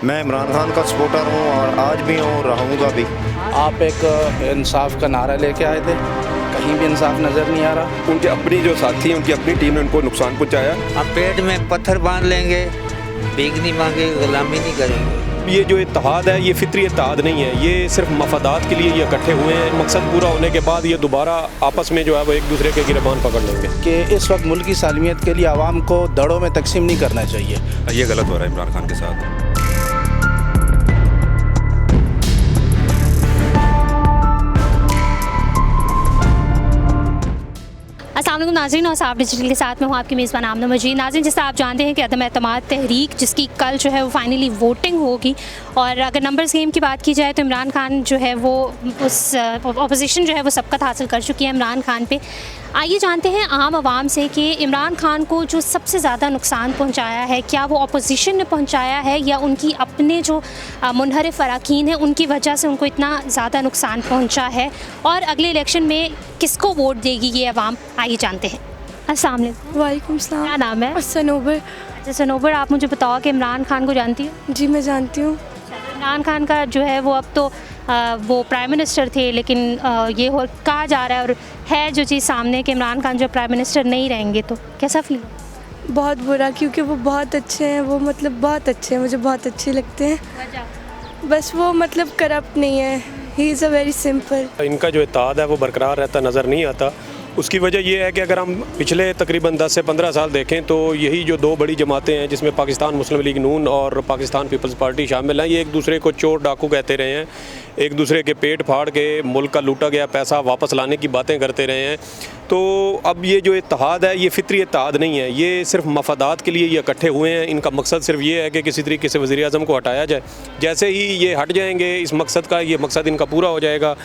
मैं इमरान खान का सपोर्टर हूँ और आज भी हूँ, रहूँगा भी। आप एक इंसाफ का नारा लेके आए थे, कहीं भी इंसाफ नज़र नहीं आ रहा। उनके अपनी जो साथी हैं, उनकी अपनी टीम ने उनको नुकसान पहुंचाया। हम पेट में पत्थर बांध लेंगे, भीख नहीं मांगे, गुलामी नहीं करेंगे। ये जो इत्तेहाद है, ये फितरी इत्तेहाद नहीं है, ये सिर्फ मफादात के लिए ये इकट्ठे हुए हैं। मकसद पूरा होने के बाद ये दोबारा आपस में जो है वो एक दूसरे के गिरबान पकड़ लेंगे। कि इस वक्त मुल्क की सालमियत के लिए आवाम को दड़ों में तकसीम नहीं करना चाहिए। ये गलत हो रहा है इमरान खान के साथ। अस्सलाम वालेकुम नाज़रीन, और साफ डिजिटल के साथ में हूँ आपकी मेज़बान आमना मजीद। नाज़रीन, जैसा आप जानते हैं कि अदम एतमाद तहरीक जिसकी कल जो है वो फाइनली वोटिंग होगी, और अगर नंबर्स गेम की बात की जाए तो इमरान खान जो है वो उस अपोजिशन जो है वो सबकत हासिल कर चुकी है इमरान खान पे। आइए जानते हैं आम आवाम से कि इमरान खान को जो सबसे ज़्यादा नुकसान पहुंचाया है, क्या वो अपोजिशन ने पहुंचाया है या उनकी अपने जो मुनहरिफ अरकान हैं उनकी वजह से उनको इतना ज़्यादा नुकसान पहुंचा है, और अगले इलेक्शन में किसको वोट देगी ये आवाम, आइए जानते हैं। अस्सलाम वालेकुम। वालेकुम सलाम। क्या नाम है? सनोबर। अच्छा सनोबर, आप मुझे बताओ कि इमरान खान को जानती हो? जी मैं जानती हूँ। इमरान खान का जो है वो अब तो वो प्राइम मिनिस्टर थे, लेकिन ये हो कहा जा रहा है और है जो चीज़ सामने कि इमरान खान जो प्राइम मिनिस्टर नहीं रहेंगे, तो कैसा फील? बहुत बुरा, क्योंकि वो बहुत अच्छे हैं, वो मतलब बहुत अच्छे हैं, मुझे बहुत अच्छे लगते हैं। बस वो मतलब करप्ट नहीं है, he is a very simple. इनका जो इत्तेहाद है वो बरकरार रहता नज़र नहीं आता। उसकी वजह ये है कि अगर हम पिछले तकरीबन 10 से 15 साल देखें तो यही जो दो बड़ी जमातें हैं जिसमें पाकिस्तान मुस्लिम लीग नून और पाकिस्तान पीपल्स पार्टी शामिल हैं, ये एक दूसरे को चोर डाकू कहते रहे हैं, एक दूसरे के पेट फाड़ के मुल्क का लूटा गया पैसा वापस लाने की बातें करते रहे हैं। तो अब ये जो इत्तेहाद है ये फितरी इत्तेहाद नहीं है, ये सिर्फ मफादात के लिए ये इकट्ठे हुए हैं। इनका मकसद सिर्फ ये है कि किसी तरीके से वज़ीर आज़म को हटाया जाए। जैसे ही ये हट जाएंगे इस मकसद का, ये मकसद इनका पूरा हो जाएगा,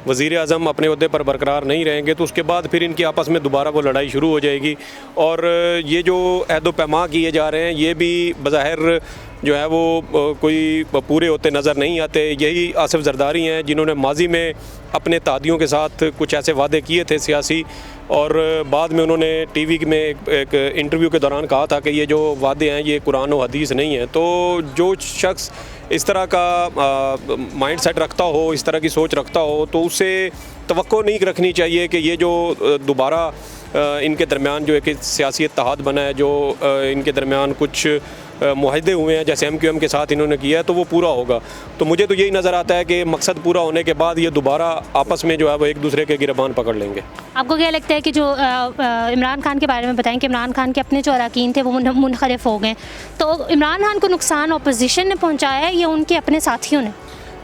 वज़ीर आज़म अपने ओहदे पर बरकरार नहीं रहेंगे, तो उसके बाद फिर इनकी आपस में दोबारा वो लड़ाई शुरू हो जाएगी। और ये जो अहद पैमा किए जा रहे हैं ये भी बज़ाहिर जो है वो कोई पूरे होते नज़र नहीं आते। यही आसिफ जरदारी हैं जिन्होंने माजी में अपने तादियों के साथ कुछ ऐसे वादे किए थे सियासी, और बाद में उन्होंने टीवी में एक इंटरव्यू के दौरान कहा था कि ये जो वादे हैं ये कुरान और हदीस नहीं है। तो जो शख्स इस तरह का माइंड सेट रखता हो, इस तरह की सोच रखता हो, तो उससे तवक्को नहीं रखनी चाहिए कि ये जो दोबारा इनके दरमियान जो एक सियासी इत्तेहाद बना है, जो इनके दरमियान कुछ मुआहदे हुए हैं जैसे MQM के साथ इन्होंने किया है, तो वो पूरा होगा। तो मुझे तो यही नज़र आता है कि मकसद पूरा होने के बाद ये दोबारा आपस में जो है वो एक दूसरे के गिरबान पकड़ लेंगे। आपको क्या लगता है कि जो इमरान खान के बारे में बताएं कि इमरान खान के अपने जो अरकान थे वो मुनहरिफ हो गए, तो इमरान खान को नुकसान अपोजिशन ने पहुँचाया है या उनके अपने साथियों ने?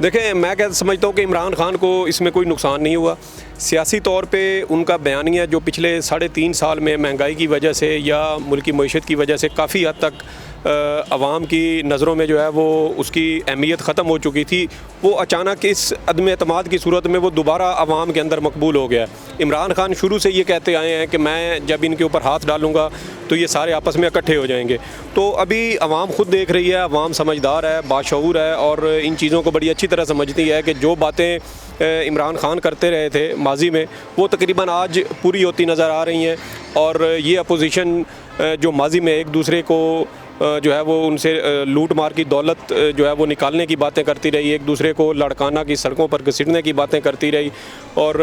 देखें, मैं क्या समझता हूँ कि इमरान खान को इसमें कोई नुकसान नहीं हुआ। सियासी तौर पे उनका बयानिया जो पिछले 3.5 साल में महंगाई की वजह से या मुल्की मईशत की वजह से काफ़ी हद तक अवाम की नज़रों में जो है वो उसकी अहमियत ख़त्म हो चुकी थी, वो अचानक इस अदम एतमाद की सूरत में वो दोबारा अवाम के अंदर मकबूल हो गया। इमरान खान शुरू से ये कहते आए हैं कि मैं जब इनके ऊपर हाथ डालूंगा तो ये सारे आपस में इकट्ठे हो जाएंगे। तो अभी अवाम खुद देख रही है, अवाम समझदार है, बाशऊर है और इन चीज़ों को बड़ी अच्छी तरह समझती है कि जो बातें इमरान खान करते रहे थे माजी में वो तकरीबन आज पूरी होती नज़र आ रही हैं। और ये अपोजिशन जो माजी में एक दूसरे को जो है वो उनसे लूट मार की दौलत जो है वो निकालने की बातें करती रही, एक दूसरे को लड़काना की सड़कों पर घसीटने की बातें करती रही, और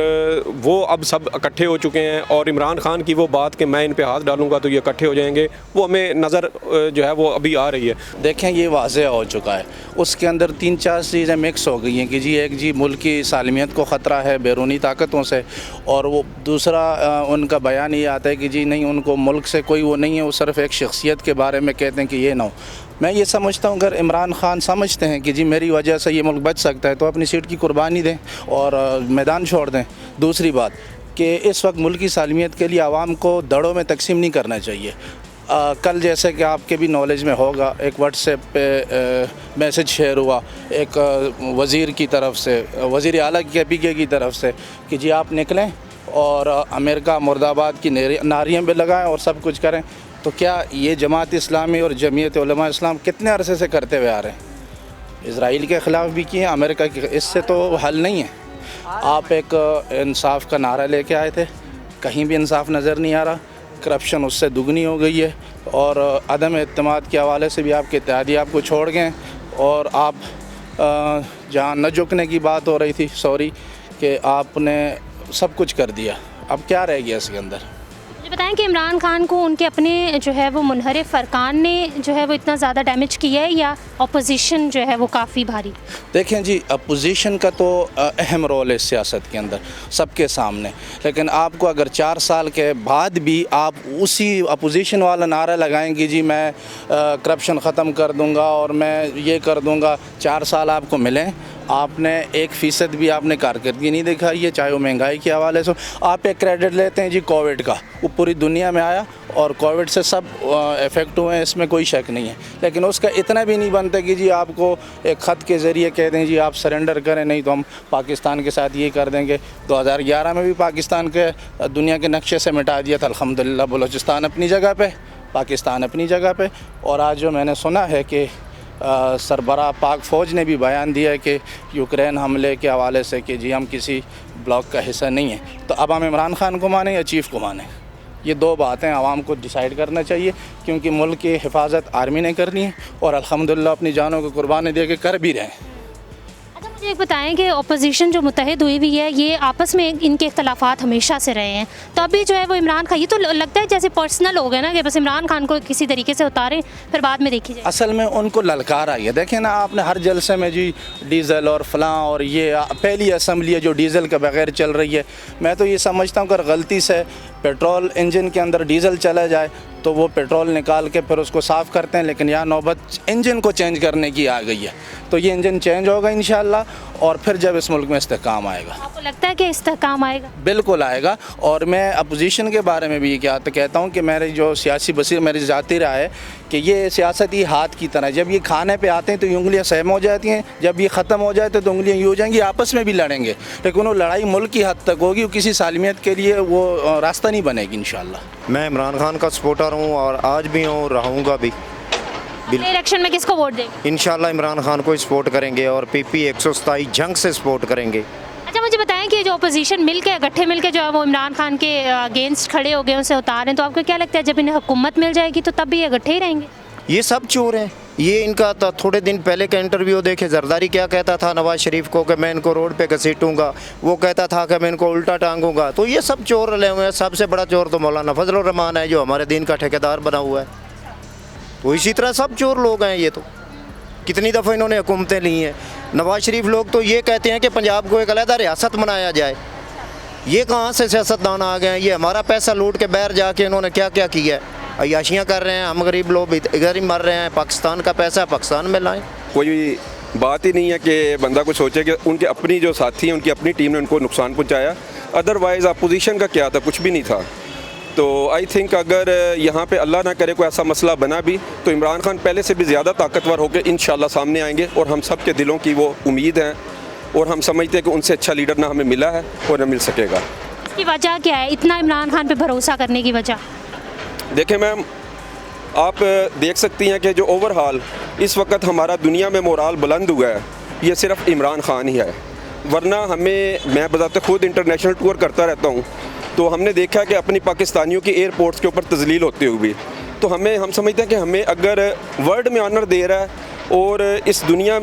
वो अब सब इकट्ठे हो चुके हैं। और इमरान खान की वो बात कि मैं इन पे हाथ डालूंगा तो ये इकट्ठे हो जाएंगे, वो हमें नज़र जो है वो अभी आ रही है। देखें, ये वाज़ेह हो चुका है, उसके अंदर 3-4 चीज़ें मिक्स हो गई हैं कि जी एक जी मुल्क की सालमियत को ख़तरा है बैरूनी ताकतों से, और वो दूसरा उनका बयान ये आता है कि जी नहीं, उनको मुल्क से कोई वो नहीं है, वो सिर्फ एक शख्सियत के बारे में कहते हैं कि ये ना हो। मैं ये समझता हूँ अगर इमरान खान समझते हैं कि जी मेरी वजह से ये मुल्क बच सकता है तो अपनी सीट की कुर्बानी दें और मैदान छोड़ दें। दूसरी बात कि इस वक्त मुल्क की सालमियत के लिए आवाम को दड़ों में तकसीम नहीं करना चाहिए। कल जैसे कि आपके भी नॉलेज में होगा, एक व्हाट्सएप पे मैसेज शेयर हुआ एक वज़ीर की तरफ से, वज़ीर आला की PK की तरफ से कि जी आप निकलें और अमेरिका मुर्दाबाद की नारियाँ भी लगाएं और सब कुछ करें। तो क्या ये जमात इस्लामी और जमीयत उलमा इस्लाम कितने अरसे से करते हुए आ रहे हैं? इज़राइल के ख़िलाफ़ भी किए, अमेरिका के, इससे तो हल नहीं है। आप एक इंसाफ का नारा लेके आए थे, कहीं भी इंसाफ नज़र नहीं आ रहा, करप्शन उससे दुगनी हो गई है, और अदम एतमाद के हवाले से भी आपके इत्तेहादी आपको छोड़ गए, और आप जहाँ न झुकने की बात हो रही थी, सॉरी, कि आपने सब कुछ कर दिया, अब क्या रह गया इसके अंदर? मुझे बताएं कि इमरान खान को उनके अपने जो है वो मुनहरिफ अरकान ने जो है वो इतना ज़्यादा डैमेज किया है या अपोजिशन जो है वो काफ़ी भारी? देखें जी, अपोजिशन का तो अहम रोल है सियासत के अंदर सबके सामने, लेकिन आपको अगर 4 साल के बाद भी आप उसी अपोजिशन वाला नारा लगाएंगे जी मैं करप्शन ख़त्म कर दूंगा और मैं ये कर दूंगा, 4 साल आपको मिलें, आपने 1% भी आपने कारकर्दगी नहीं दिखाई है, चाहे वो महंगाई के हवाले से। आप एक क्रेडिट लेते हैं जी कोविड का, वो पूरी दुनिया में आया और कोविड से सब इफ़ेक्ट हुए हैं, इसमें कोई शक नहीं है, लेकिन उसका इतना भी नहीं बनता कि जी आपको एक ख़त के ज़रिए कह दें जी आप सरेंडर करें, नहीं तो हम पाकिस्तान के साथ ये कर देंगे। 2011 में भी पाकिस्तान के दुनिया के नक्शे से मिटा दिया था, अल्हम्दुलिल्लाह बलूचिस्तान अपनी जगह पे, पाकिस्तान अपनी जगह पे। और आज जो मैंने सुना है कि सरबराह पाक फ़ौज ने भी बयान दिया है कि यूक्रेन हमले के हवाले से कि जी हम किसी ब्लॉक का हिस्सा नहीं है, तो अब हम इमरान खान को माने या चीफ़ को माने? ये 2 बातें आवाम को डिसाइड करना चाहिए, क्योंकि मुल्क की हिफाजत आर्मी ने करनी है और अल्हम्दुलिल्लाह अपनी जानों को कुर्बानी दे के कर भी रहे हैं। अच्छा, मुझे एक बताएं कि अपोजिशन जो मुत्तहिद हुई हुई है, ये आपस में इनके इख्तलाफात हमेशा से रहे हैं, तो अभी जो है वो इमरान खान, ये तो लगता है जैसे पर्सनल हो गया ना कि बस इमरान खान को किसी तरीके से उतारें फिर बाद में देखी जाए। असल में उनको ललकार आई है। देखें ना, आपने हर जलसे में जी डीज़ल और फलां, और ये पहली असम्बली है जो डीज़ल के बगैर चल रही है। मैं तो ये समझता हूँ अगर गलती से पेट्रोल इंजन के अंदर डीज़ल चला जाए तो वो पेट्रोल निकाल के फिर उसको साफ़ करते हैं, लेकिन यहाँ नौबत इंजन को चेंज करने की आ गई है, तो ये इंजन चेंज होगा इंशाल्लाह, और फिर जब इस मुल्क में इस्तेहकाम आएगा। आपको लगता है कि इस्तेहकाम आएगा? बिल्कुल आएगा। और मैं अपोजिशन के बारे में भी ये कहता हूँ कि मेरी जो सियासी बसीर मेरी ज़ाती राय है कि ये सियासती हाथ की तरह, जब ये खाने पे आते हैं तो ये उंगलियाँ सहम हो जाती हैं, जब ये ख़त्म हो जाए तो उंगलियाँ यूँ हो जाएंगी, आपस में भी लड़ेंगे, लेकिन वो लड़ाई मुल्क की हद तक होगी, किसी सालमियत के लिए वो रास्ता नहीं बनेगी इंशाल्लाह। मैं इमरान खान का सपोर्टर हूँ और आज भी हूँ, रहूँगा भी। इलेक्शन में किसको वोट देंगे? इंशाल्लाह इमरान खान को सपोर्ट करेंगे और PP 127 जंग से सपोर्ट करेंगे। अच्छा, मुझे बताएं कि जो अपोजिशन मिलके इकट्ठे मिलके जो है वो इमरान खान के अगेंस्ट खड़े हो गए, उसे उतारें, तो आपको क्या लगता है जब इन्हें हुकूमत मिल जाएगी तो तब भी ये इकट्ठे ही रहेंगे? ये सब चोर हैं। ये इनका तो थोड़े दिन पहले का इंटरव्यू देखे, जरदारी क्या कहता था नवाज शरीफ को कि मैं इनको रोड पे घसीटूंगा, वो कहता था कि मैं इनको उल्टा टांगूंगा, तो ये सब चोर रले हुए हैं। सबसे बड़ा चोर तो मौलाना फजलुर रहमान है जो हमारे दीन का ठेकेदार बना हुआ है, तो इसी तरह सब चोर लोग हैं। ये तो कितनी दफ़ा इन्होंने हुकूमतें ली हैं। नवाज शरीफ लोग तो ये कहते हैं कि पंजाब को एक अलहदा रियासत बनाया जाए, ये कहाँ से सियासतदान आ गए हैं? ये हमारा पैसा लूट के बाहर जाके इन्होंने क्या क्या किया है, अयाशियाँ कर रहे हैं, हम गरीब लोग इधर ही मर रहे हैं। पाकिस्तान का पैसा पाकिस्तान में लाएं। कोई बात ही नहीं है कि बंदा कुछ सोचे कि उनके अपनी जो साथी हैं, उनकी अपनी टीम ने उनको नुकसान पहुंचाया, अदरवाइज़ अपोजिशन का क्या था, कुछ भी नहीं था। तो आई थिंक अगर यहाँ पे अल्लाह ना करे कोई ऐसा मसला बना भी तो इमरान खान पहले से भी ज़्यादा ताकतवर होकर इंशाल्लाह सामने आएंगे, और हम सब के दिलों की वो उम्मीद है, और हम समझते हैं कि उनसे अच्छा लीडर ना हमें मिला है और ना मिल सकेगा। इसकी वजह क्या है, इतना इमरान खान पे भरोसा करने की वजह? देखें मैम, आप देख सकती हैं कि जो ओवरऑल इस वक्त हमारा दुनिया में मोराल बुलंद हुआ है, ये सिर्फ इमरान खान ही है। वरना मैं बजाते खुद इंटरनेशनल टूर करता रहता हूँ, तो हमने देखा कि अपनी पाकिस्तानियों की एयरपोर्ट्स के ऊपर तजलील होते हुए, तो हम समझते हैं कि हमें अगर वर्ल्ड में ऑनर दे रहा है और इस दुनिया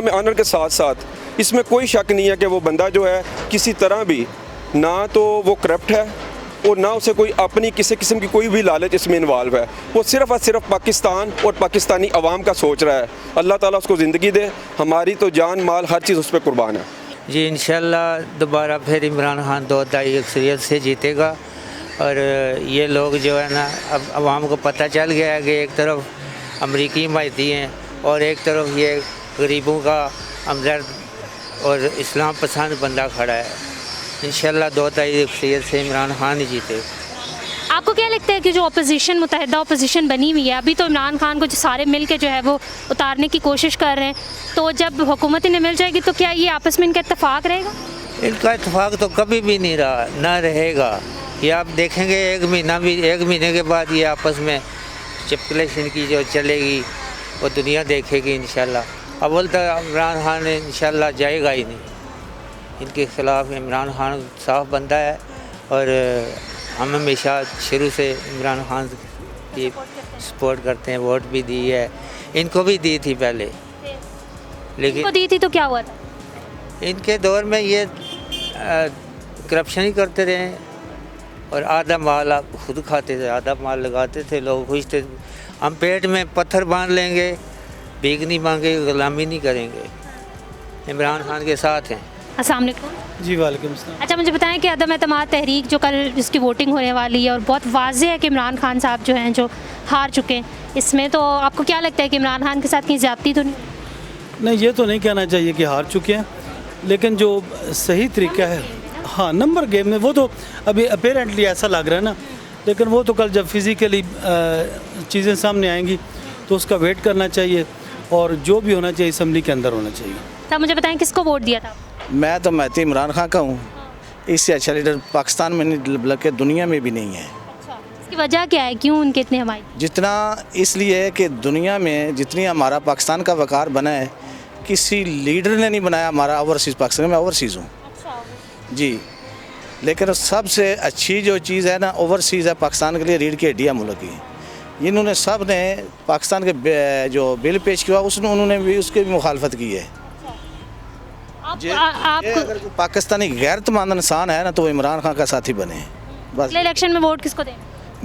में ऑनर के साथ साथ इसमें कोई शक नहीं है कि वो बंदा जो है किसी तरह भी ना तो वो करप्ट है और ना उसे कोई अपनी किसी किस्म की कोई भी लालच इसमें इन्वॉल्व है। वो सिर्फ और सिर्फ पाकिस्तान और पाकिस्तानी अवाम का सोच रहा है। अल्लाह ताला उसको ज़िंदगी दे, हमारी तो जान माल हर चीज़ उस पर कुर्बान है। जी इंशाल्लाह दोबारा फिर इमरान खान 2-2.5 अक्सरियत से जीतेगा। और ये लोग जो है ना, अब अवाम को पता चल गया है कि एक तरफ अमरीकी हिमायती हैं और एक तरफ ये गरीबों का हमदर्द और इस्लाम पसंद बंदा खड़ा है। इंशाल्लाह 2-2.5 अक्सरियत से इमरान खान ही जीते। आपको क्या लगता है कि जो अपोजिशन मुत्तहिदा अपोजिशन बनी हुई है, अभी तो इमरान खान को जो सारे मिल के जो है वो उतारने की कोशिश कर रहे हैं, तो जब हुकूमत इन्हें मिल जाएगी तो क्या ये आपस में इनका इत्तेफाक रहेगा? इनका इत्तेफाक तो कभी भी नहीं रहा, ना रहेगा। ये आप देखेंगे एक महीने के बाद ये आपस में चिपकलेशन की जो चलेगी वो दुनिया देखेगी इंशाल्लाह। अव्वल तो इमरान खान इंशाल्लाह जाएगा ही नहीं, इनके ख़िलाफ़ इमरान खान साफ बंदा है और हम हमेशा शुरू से इमरान खान की सपोर्ट करते हैं, वोट भी दी है। इनको भी दी थी पहले, लेकिन इनको दी थी तो क्या हुआ था? इनके दौर में ये करप्शन ही करते रहे और आधा माल आप खुद खाते थे, आधा माल लगाते थे, लोग खुश थे। हम पेट में पत्थर बांध लेंगे, भीख नहीं मांगेंगे, गुलामी नहीं करेंगे। इमरान खान के साथ हैं। अस्सलाम वालेकुम। जी वालेकुम सलाम। अच्छा, मुझे बताएं कि अदम एतमाद तहरीक जो कल जिसकी वोटिंग होने वाली है और बहुत वाज़ेह है कि इमरान खान साहब जो हैं जो हार चुके हैं इसमें, तो आपको क्या लगता है कि इमरान खान के साथ कहीं ज़्यादती तो नहीं? नहीं, ये तो नहीं कहना चाहिए कि हार चुके हैं, लेकिन जो सही तरीका है, हाँ नंबर गेम में वो तो अभी अपेरेंटली ऐसा लग रहा है ना, लेकिन वो तो कल जब फिज़िकली चीज़ें सामने आएंगी तो उसका वेट करना चाहिए और जो भी होना चाहिए असम्बली के अंदर होना चाहिए। तब मुझे बताएं किसको वोट दिया था? मैं तो महती इमरान खान का हूँ। इससे अच्छा लीडर पाकिस्तान में नहीं बल्कि दुनिया में भी नहीं है। अच्छा, इसकी वजह क्या है, क्यों उनके इतने हमारे? जितना इसलिए है कि दुनिया में जितनी हमारा पाकिस्तान का वक़ार बना है, किसी लीडर ने नहीं बनाया हमारा ओवरसीज़ पाकिस्तान में। ओवरसीज़ हूँ जी, लेकिन सबसे अच्छी जो चीज़ है ना ओवरसीज़ है पाकिस्तान के लिए रीढ़ की हड्डी है मुल्क की। इन्होंने सब ने पाकिस्तान के जो बिल पेश किया उसने उन्होंने भी उसकी भी मुखालफत की है। आपको अगर कोई पाकिस्तानी गैरतमंद इंसान है ना तो वो इमरान खान का साथी बने बस। अगले इलेक्शन में वोट किसको दें?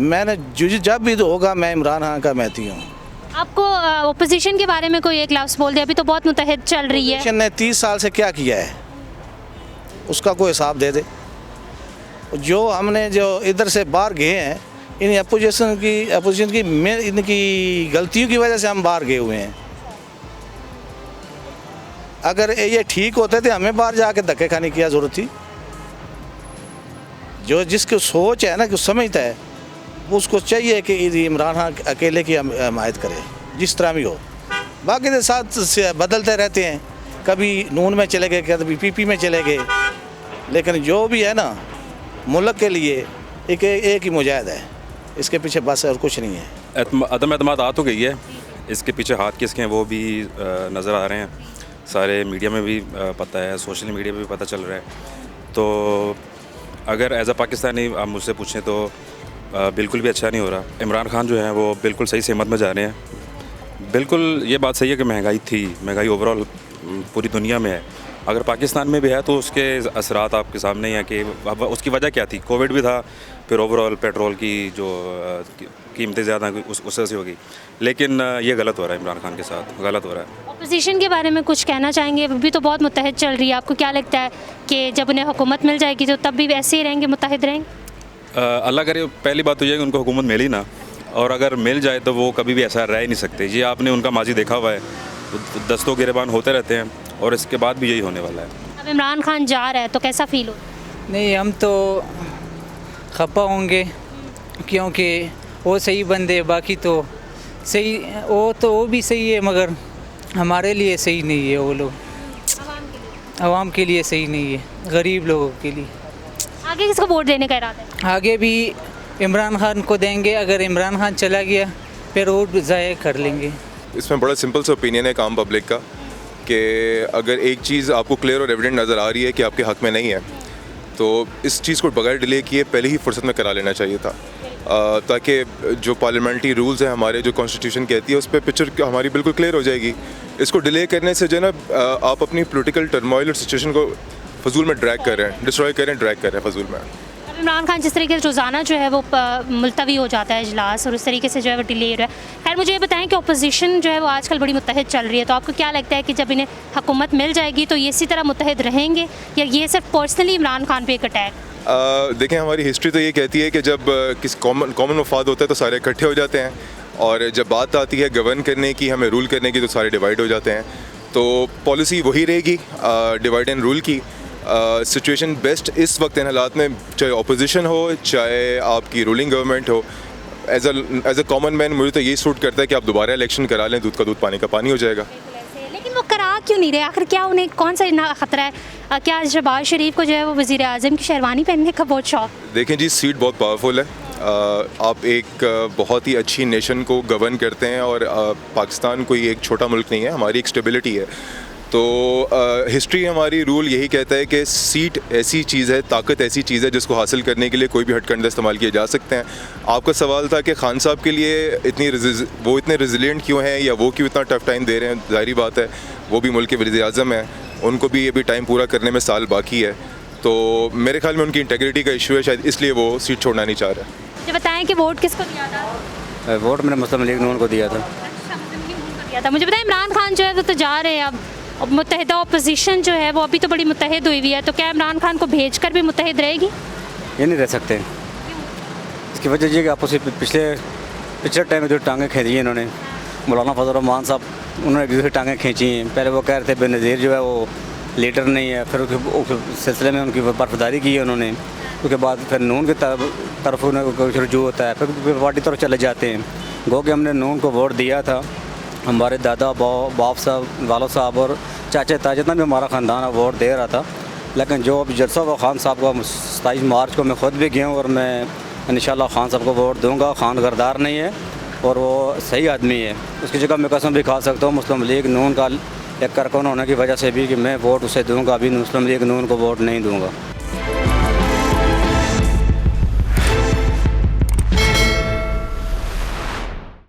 मैंने जब भी तो होगा मैं इमरान खान का महती हूँ। आपको ओपोजिशन के बारे में कोई एक लफ्ज़ बोल दिया, अभी तो बहुत मुतहद चल रही है। ओपोजिशन ने 30 साल से क्या किया है उसका कोई हिसाब दे दे। जो हमने जो इधर से बाहर गए हैं इन अपोजिशन की इनकी गलतियों की वजह से हम बाहर गए हुए हैं। अगर ये ठीक होते थे हमें बाहर जाके धक्के खाने की ज़रूरत थी। जो जिसकी सोच है ना कि समझता है वो उसको चाहिए कि इमरान खान अकेले की हमायत करे जिस तरह भी हो। बाकी के साथ बदलते रहते हैं, कभी नून में चले गए, कभी पीपी में चले गए, लेकिन जो भी है ना मुल्क के लिए एक ही मुजाहिद है, इसके पीछे बस और कुछ नहीं है। अदम एतमाद आ तो गई है, इसके पीछे हाथ किसके हैं वो भी नज़र आ रहे हैं, सारे मीडिया में भी पता है, सोशल मीडिया में भी पता चल रहा है। तो अगर एज अ पाकिस्तानी आप मुझसे पूछें तो बिल्कुल भी अच्छा नहीं हो रहा। इमरान खान जो है वो बिल्कुल सही सहमत में जा रहे हैं। बिल्कुल ये बात सही है कि महंगाई ओवरऑल पूरी दुनिया में है। अगर पाकिस्तान में भी है तो उसके असरात आपके सामने ही हैं कि उसकी वजह क्या थी। कोविड भी था, फिर ओवरऑल पेट्रोल की जो कीमतें ज़्यादा उस वजह से होगी। लेकिन ये गलत हो रहा है, इमरान खान के साथ गलत हो रहा है। अपोजिशन के बारे में कुछ कहना चाहेंगे? अभी तो बहुत मुतहद चल रही है, आपको क्या लगता है कि जब उन्हें हुकूमत मिल जाएगी तो तब भी वैसे ही रहेंगे, मुतहद रहेंगे? अल्लाह करे। पहली बात तो ये है कि उनको हुकूमत मिली ना, और अगर मिल जाए तो वो कभी भी ऐसा रह ही नहीं सकते। ये आपने उनका माजी देखा हुआ है, दस्तों गिरबान होते रहते हैं और इसके बाद भी यही होने वाला है। अब इमरान खान जा रहा है तो कैसा फील हो? नहीं, हम तो खपा होंगे क्योंकि वो सही बंदे, बाकी तो सही, वो भी सही है मगर हमारे लिए सही नहीं है। वो लोग आवाम के लिए सही नहीं है, गरीब लोगों के लिए। आगे किसको वोट देने का इरादा है? आगे भी इमरान खान को देंगे। अगर इमरान खान चला गया फिर वोट ज़ाया कर लेंगे। इसमें बड़ा सिंपल सा ओपिनियन है आम पब्लिक का कि अगर एक चीज़ आपको क्लियर और एविडेंट नज़र आ रही है कि आपके हक़ में नहीं है तो इस चीज़ को बगैर डिले किए पहले ही फुर्सत में करा लेना चाहिए था, ताकि जो पार्लियामेंट्री रूल्स हैं हमारे, जो कॉन्स्टिट्यूशन कहती है उस पर पिक्चर हमारी बिल्कुल क्लियर हो जाएगी। इसको डिले करने से जो है ना आप अपनी पॉलिटिकल टर्मोइल और सिचुएशन को फजूल में ड्रैग कर रहे हैं, डिस्ट्रॉय कर रहे हैं, ड्रैग कर रहे हैं फजूल में। अब इमरान खान जिस तरीके से रोज़ाना जो है वो मुलतवी हो जाता है इजलास और उस तरीके से जो है वो डिले हो रहा है। खैर मुझे ये बताएं कि अपोजिशन जो है वो आजकल बड़ी मुत्तहद चल रही है, तो आपको क्या लगता है कि जब इन्हें हुकूमत मिल जाएगी तो ये इसी तरह मुत्तहद रहेंगे या ये सिर्फ पर्सनली इमरान खान पे एक अटैक? देखें, हमारी हिस्ट्री तो ये कहती है कि जब किस कॉमन मफाद होता है तो सारे इकट्ठे हो जाते हैं, और जब बात आती है गवर्न करने की, हमें रूल करने की, तो सारे डिवाइड हो जाते हैं। तो पॉलिसी वही रहेगी, डिवाइड एंड रूल की। सिचुएशन बेस्ट इस वक्त इन हालात में, चाहे अपोजिशन हो चाहे आपकी रूलिंग गवर्नमेंट हो, एज अ कॉमन मैन मुझे तो यही सूट करता है कि आप दोबारा इलेक्शन करा लें, दूध का दूध पानी का पानी हो जाएगा। लेकिन वो करा क्यों नहीं रहे? आखिर क्या उन्हें कौन सा इतना ख़तरा है? क्या शहबाज शरीफ को जो है वो वज़ीर आज़म की शेरवानी पहनने का बहुत शौक? देखें जी, सीट बहुत पावरफुल है। आप एक बहुत ही अच्छी नेशन को गवर्न करते हैं, और पाकिस्तान कोई एक छोटा मुल्क नहीं है, हमारी एक स्टेबिलिटी है। तो हिस्ट्री हमारी रूल यही कहता है कि सीट ऐसी चीज़ है, ताकत ऐसी चीज़ है जिसको हासिल करने के लिए कोई भी हथकंडे इस्तेमाल किए जा सकते हैं। आपका सवाल था कि खान साहब के लिए वो इतने रेजिलिएंट क्यों हैं या वो क्यों इतना टफ टाइम दे रहे हैं। ज़ाहिरी बात है, वो भी मुल्क के वज़ीर-ए-आज़म हैं, उनको भी अभी टाइम पूरा करने में साल बाकी है। तो मेरे ख्याल में उनकी इंटेग्रिटी का इशू है, शायद इसलिए वो सीट छोड़ना नहीं चाह रहे। मुझे बताएं कि वोट किसको दिया था? वोट मैंने मुस्लिम लीग नून को दिया था। अच्छा, मुस्लिम लीग नून को दिया था। मुझे बताएं इमरान खान जो है तो जा रहे हैं अब मुत्तहिदा अपोजिशन जो है वो अभी तो बड़ी मुत्तहिद हुई हुई है, तो क्या इमरान खान को भेजकर भी मुत्तहिद रहेगी? ये नहीं रह सकते। इसकी वजह ये कि आपस में पिछले टाइम में जो टांगें खींची हैं इन्होंने, मौलाना फजल रहमान साहब उन्होंने एक दूसरी टांगें खींची हैं। पहले वो कह रहे थे बेनज़ीर जो है वो लीडर नहीं है, फिर उसके सिलसिले में उनकी बर्फदारी की है उन्होंने। उसके बाद फिर नून की तरफ उन्हें रुजू होता है, फिर पार्टी तरफ चले जाते हैं। गो कि हमने नून को वोट दिया था, हमारे दादा बाप साहब, वालो साहब और चाचा ताया जितना भी हमारा ख़ानदान है वोट दे रहा था। लेकिन जो अब जलसा हुआ खान साहब का 27 मार्च को मैं ख़ुद भी गया हूँ और मैं इंशाल्लाह खान साहब को वोट दूंगा। खान गरदार नहीं है और वो सही आदमी है। उसकी जगह मैं कसम भी खा सकता हूँ मुस्लिम लीग नून का एक कारकुन होने की वजह से भी कि मैं वोट उसे दूंगा, अभी मुस्लिम लीग नून को वोट नहीं दूंगा।